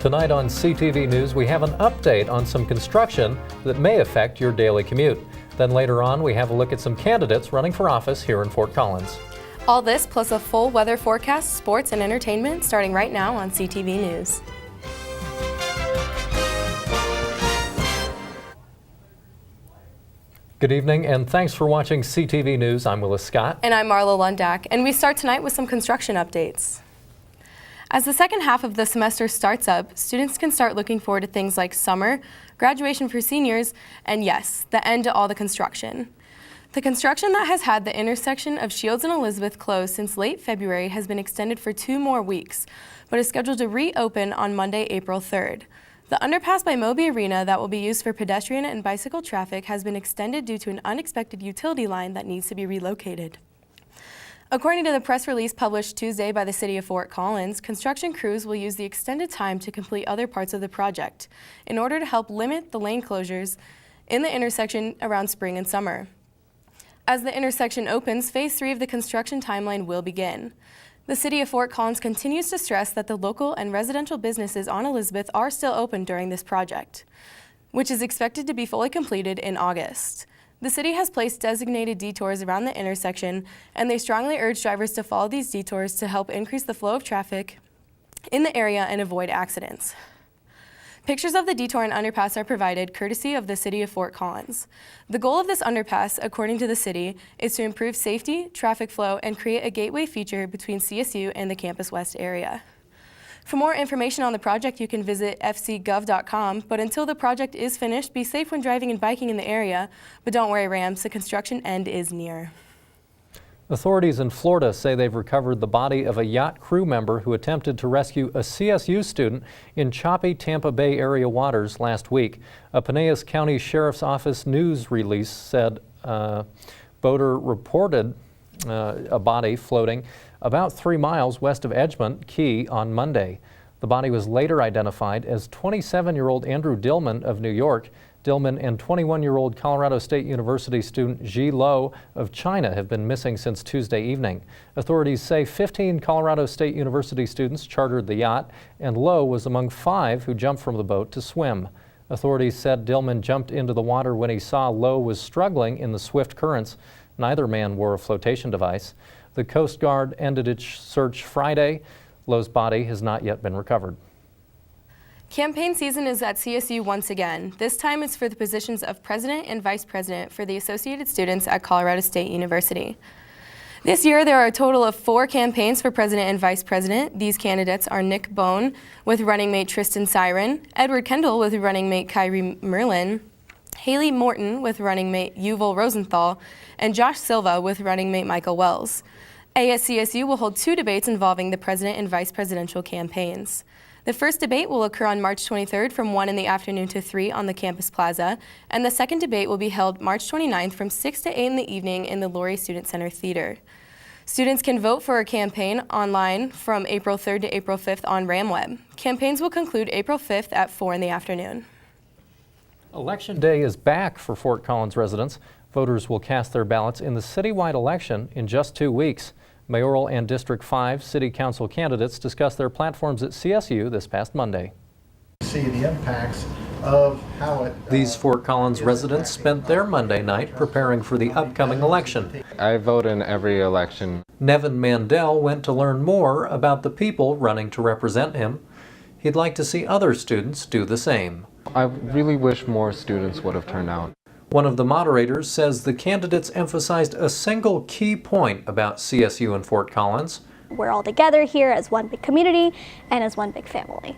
Tonight on CTV News, we have an update on some construction that may affect your daily commute. Then later on, we have a look at some candidates running for office here in Fort Collins. All this plus a full weather forecast, sports, and entertainment starting right now on CTV News. Good evening and thanks for watching CTV News. I'm Willis Scott. And I'm Marla Lundak, and we start tonight with some construction updates. As the second half of the semester starts up, students can start looking forward to things like summer, graduation for seniors, and yes, the end to all the construction. The construction that has had the intersection of Shields and Elizabeth closed since late February has been extended for 2 more weeks, but is scheduled to reopen on Monday, April 3rd. The underpass by Moby Arena that will be used for pedestrian and bicycle traffic has been extended due to an unexpected utility line that needs to be relocated. According to the press release published Tuesday by the City of Fort Collins, construction crews will use the extended time to complete other parts of the project in order to help limit the lane closures in the intersection around spring and summer. As the intersection opens, Phase 3 of the construction timeline will begin. The City of Fort Collins continues to stress that the local and residential businesses on Elizabeth are still open during this project, which is expected to be fully completed in August. The city has placed designated detours around the intersection, and they strongly urge drivers to follow these detours to help increase the flow of traffic in the area and avoid accidents. Pictures of the detour and underpass are provided courtesy of the City of Fort Collins. The goal of this underpass, according to the city, is to improve safety, traffic flow, and create a gateway feature between CSU and the Campus West area. For more information on the project, you can visit fcgov.com, but until the project is finished, be safe when driving and biking in the area. But don't worry, Rams, the construction end is near. Authorities in Florida say they've recovered the body of a yacht crew member who attempted to rescue a CSU student in choppy Tampa Bay area waters last week. A Pinellas County Sheriff's Office news release said boater reported a body floating about 3 miles west of Edgemont Key on Monday. The body was later identified as 27-year-old Andrew Dillman of New York. Dillman and 21-year-old Colorado State University student Ji Lo of China have been missing since Tuesday evening. Authorities say 15 Colorado State University students chartered the yacht, and Lo was among 5 who jumped from the boat to swim. Authorities said Dillman jumped into the water when he saw Lo was struggling in the swift currents. Neither man wore a flotation device. The Coast Guard ended its search Friday. Lo's body has not yet been recovered. Campaign season is at CSU once again. This time it's for the positions of president and vice president for the associated students at Colorado State University. This year there are a total of 4 campaigns for president and vice president. These candidates are Nick Bone with running mate Tristan Siren, Edward Kendall with running mate Kyrie Merlin, Haley Morton with running mate Yuval Rosenthal, and Josh Silva with running mate Michael Wells. ASCSU will hold 2 debates involving the president and vice presidential campaigns. The first debate will occur on March 23rd from 1 in the afternoon to 3 on the campus plaza, and the second debate will be held March 29th from 6 to 8 in the evening in the Laurie Student Center Theater. Students can vote for a campaign online from April 3rd to April 5th on RamWeb. Campaigns will conclude April 5th at 4 in the afternoon. Election Day is back for Fort Collins residents. Voters will cast their ballots in the citywide election in just 2 weeks. Mayoral and District 5 City Council candidates discussed their platforms at CSU this past Monday. See the impacts of how These Fort Collins residents spent their Monday night preparing for the upcoming election. I vote in every election. Nevin Mandel went to learn more about the people running to represent him. He'd like to see other students do the same. I really wish more students would have turned out. One of the moderators says the candidates emphasized a single key point about CSU and Fort Collins. We're all together here as one big community and as one big family.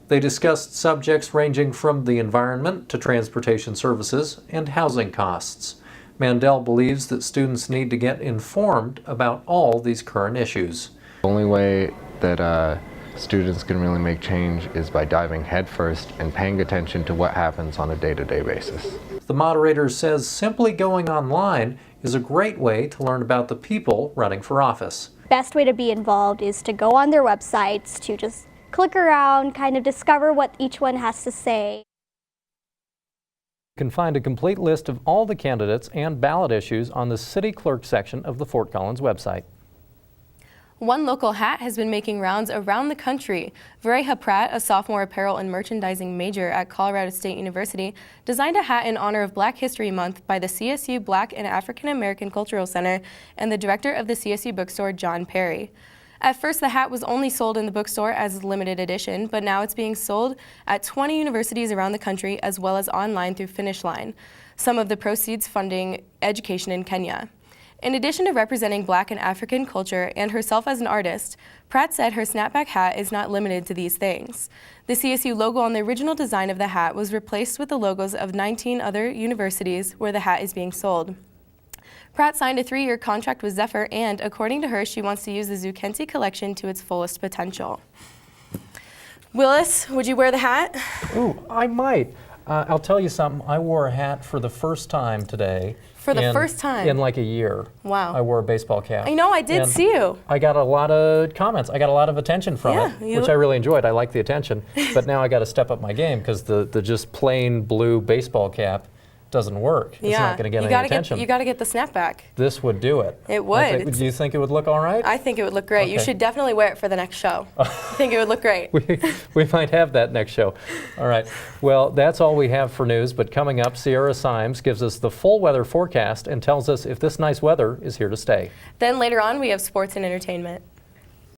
They discussed subjects ranging from the environment to transportation services and housing costs. Mandel believes that students need to get informed about all these current issues. The only way that students can really make change is by diving headfirst and paying attention to what happens on a day-to-day basis. The moderator says simply going online is a great way to learn about the people running for office. Best way to be involved is to go on their websites, to just click around, kind of discover what each one has to say. You can find a complete list of all the candidates and ballot issues on the City Clerk section of the Fort Collins website. One local hat has been making rounds around the country. Vareha Pratt, a sophomore apparel and merchandising major at Colorado State University, designed a hat in honor of Black History Month by the CSU Black and African American Cultural Center and the director of the CSU bookstore, John Perry. At first, the hat was only sold in the bookstore as a limited edition, but now it's being sold at 20 universities around the country as well as online through Finish Line, some of the proceeds funding education in Kenya. In addition to representing Black and African culture and herself as an artist, Pratt said her snapback hat is not limited to these things. The CSU logo on the original design of the hat was replaced with the logos of 19 other universities where the hat is being sold. Pratt signed a 3-year contract with Zephyr and, according to her, she wants to use the Zukente collection to its fullest potential. Willis, would you wear the hat? Ooh, I might. I'll tell you something. I wore a hat for the first time today. For the first time? In like a year. Wow. I wore a baseball cap. I know, I did And see you. I got a lot of comments. I got a lot of attention from Yeah, it, which I really enjoyed. I like the attention. But now I got to step up my game because the just plain blue baseball cap doesn't work. It's not going to get any attention. You got to get the snapback. This would do it. It would. Do you think it would look all right? I think it would look great. You Okay. should definitely wear it for the next show. I think it would look great. We might have that next show. All right. Well, that's all we have for news, but coming up, Sierra Symes gives us the full weather forecast and tells us if this nice weather is here to stay. Then later on, we have sports and entertainment.